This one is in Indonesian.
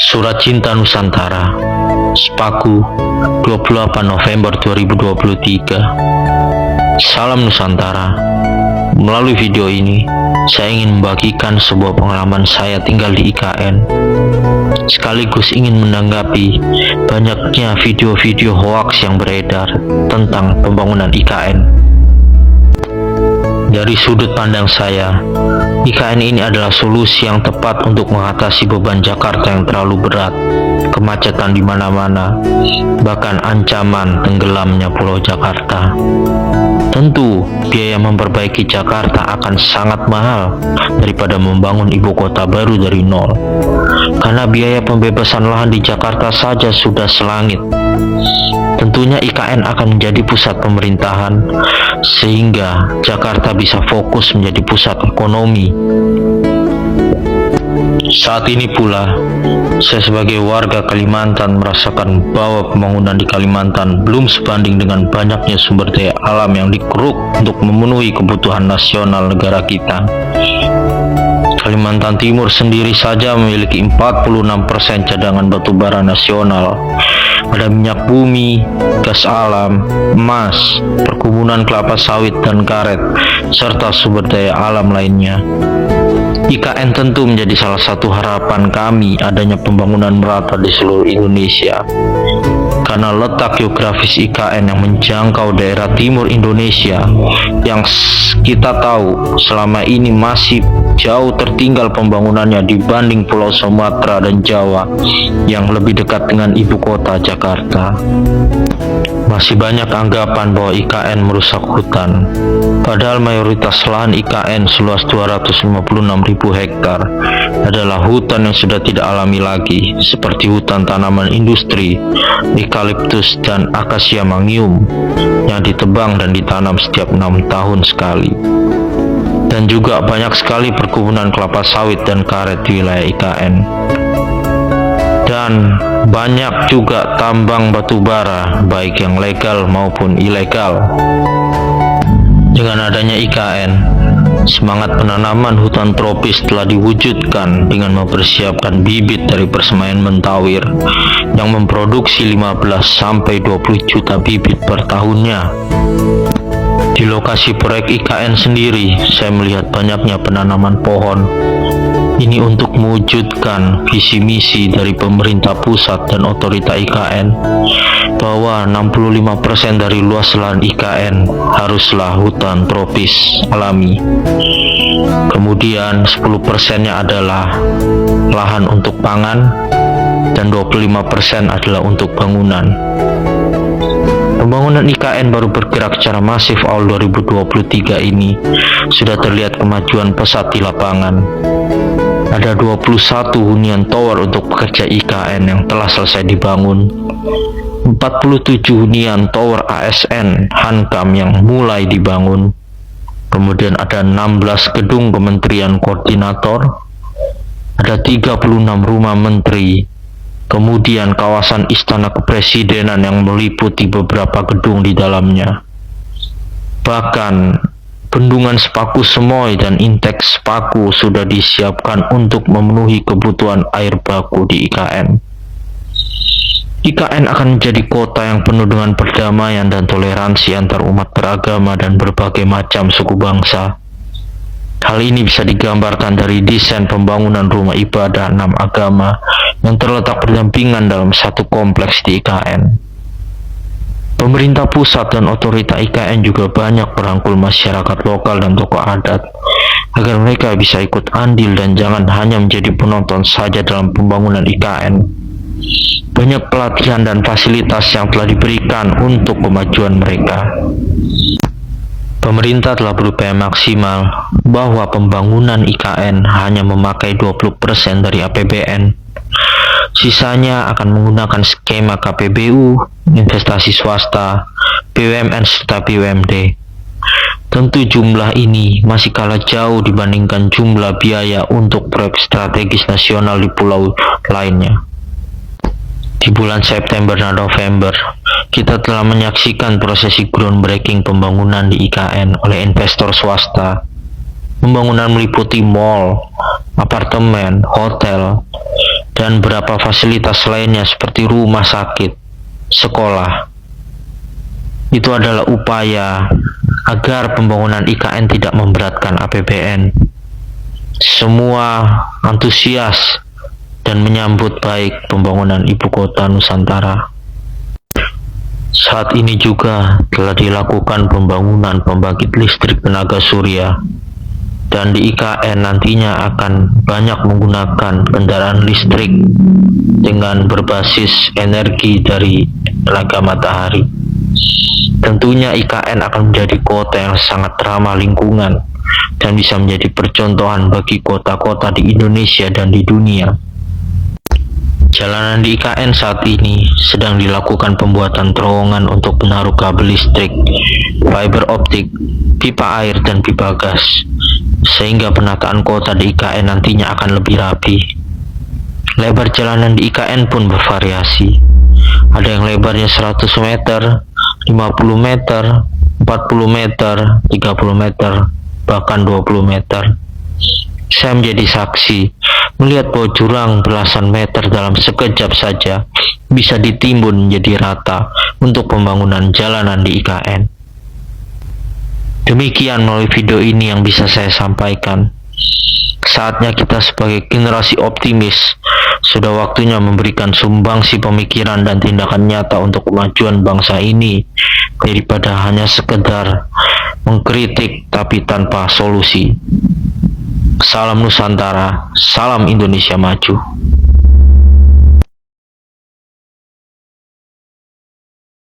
Surat Cinta Nusantara, Sepaku, 28 November 2023. Salam Nusantara. Melalui video ini, saya ingin membagikan sebuah pengalaman saya tinggal di IKN, sekaligus ingin menanggapi banyaknya video-video hoaks yang beredar tentang pembangunan IKN. Dari sudut pandang saya, IKN ini adalah solusi yang tepat untuk mengatasi beban Jakarta yang terlalu berat, kemacetan di mana-mana, bahkan ancaman tenggelamnya Pulau Jakarta. Tentu, biaya memperbaiki Jakarta akan sangat mahal daripada membangun ibu kota baru dari nol, karena biaya pembebasan lahan di Jakarta saja sudah selangit. Tentunya IKN akan menjadi pusat pemerintahan, sehingga Jakarta bisa fokus menjadi pusat ekonomi. Saat ini pula, saya sebagai warga Kalimantan merasakan bahwa pembangunan di Kalimantan belum sebanding dengan banyaknya sumber daya alam yang dikeruk untuk memenuhi kebutuhan nasional negara kita. Kalimantan Timur sendiri saja memiliki 46% cadangan batubara nasional. Ada minyak bumi, gas alam, emas, perkebunan kelapa sawit dan karet, serta sumber daya alam lainnya. IKN tentu menjadi salah satu harapan kami adanya pembangunan merata di seluruh Indonesia. Karena letak geografis IKN yang menjangkau daerah timur Indonesia yang kita tahu selama ini masih jauh tertinggal pembangunannya dibanding Pulau Sumatera dan Jawa yang lebih dekat dengan ibu kota Jakarta. Masih banyak anggapan bahwa IKN merusak hutan, padahal mayoritas lahan IKN seluas 256.000 hektar adalah hutan yang sudah tidak alami lagi, seperti hutan tanaman industri, eukaliptus dan akasia mangium yang ditebang dan ditanam setiap 6 tahun sekali. Dan juga banyak sekali perkebunan kelapa sawit dan karet di wilayah IKN. Dan banyak juga tambang batu bara, baik yang legal maupun ilegal. Dengan adanya IKN, semangat penanaman hutan tropis telah diwujudkan dengan mempersiapkan bibit dari persemaian Mentawir yang memproduksi 15-20 juta bibit per tahunnya. Di lokasi proyek IKN sendiri, saya melihat banyaknya penanaman pohon. Ini untuk mewujudkan visi misi dari pemerintah pusat dan otorita IKN bahwa 65% dari luas lahan IKN haruslah hutan tropis alami. Kemudian 10%-nya adalah lahan untuk pangan dan 25% adalah untuk bangunan. Pembangunan IKN baru bergerak secara masif awal 2023 ini sudah terlihat kemajuan pesat di lapangan. Ada 21 hunian tower untuk pekerja IKN yang telah selesai dibangun, 47 hunian tower ASN Hankam yang mulai dibangun, kemudian ada 16 gedung kementerian koordinator, ada 36 rumah menteri, kemudian kawasan istana kepresidenan yang meliputi beberapa gedung di dalamnya. Bahkan bendungan Sepaku Semoy dan Intek Sepaku sudah disiapkan untuk memenuhi kebutuhan air baku di IKN. IKN akan menjadi kota yang penuh dengan perdamaian dan toleransi antar umat beragama dan berbagai macam suku bangsa. Hal ini bisa digambarkan dari desain pembangunan rumah ibadah 6 agama yang terletak berdampingan dalam satu kompleks di IKN. Pemerintah pusat dan otorita IKN juga banyak merangkul masyarakat lokal dan tokoh adat agar mereka bisa ikut andil dan jangan hanya menjadi penonton saja dalam pembangunan IKN. Banyak pelatihan dan fasilitas yang telah diberikan untuk kemajuan mereka. Pemerintah telah berupaya maksimal bahwa pembangunan IKN hanya memakai 20% dari APBN. Sisanya akan menggunakan skema KPBU, investasi swasta, BUMN serta BUMD. Tentu jumlah ini masih kalah jauh dibandingkan jumlah biaya untuk proyek strategis nasional di pulau lainnya. Di bulan September dan November, kita telah menyaksikan prosesi groundbreaking pembangunan di IKN oleh investor swasta. Pembangunan meliputi mall, apartemen, hotel, dan beberapa fasilitas lainnya seperti rumah sakit, sekolah. Itu adalah upaya agar pembangunan IKN tidak memberatkan APBN. Semua antusias dan menyambut baik pembangunan ibu kota Nusantara. Saat ini juga telah dilakukan pembangunan pembangkit listrik tenaga surya, dan di IKN nantinya akan banyak menggunakan kendaraan listrik dengan berbasis energi dari tenaga matahari. Tentunya IKN akan menjadi kota yang sangat ramah lingkungan dan bisa menjadi percontohan bagi kota-kota di Indonesia dan di dunia. Jalanan di IKN saat ini sedang dilakukan pembuatan terowongan untuk menaruh kabel listrik, fiber optik, pipa air, dan pipa gas, sehingga penataan kota di IKN nantinya akan lebih rapi. Lebar jalanan di IKN pun bervariasi. Ada yang lebarnya 100 meter, 50 meter, 40 meter, 30 meter, bahkan 20 meter. Saya menjadi saksi melihat bahwa jurang belasan meter dalam sekejap saja bisa ditimbun menjadi rata untuk pembangunan jalanan di IKN. Demikian melalui video ini yang bisa saya sampaikan. Saatnya kita sebagai generasi optimis sudah waktunya memberikan sumbangsi pemikiran dan tindakan nyata untuk kemajuan bangsa ini, daripada hanya sekedar mengkritik tapi tanpa solusi. Salam Nusantara, salam Indonesia maju.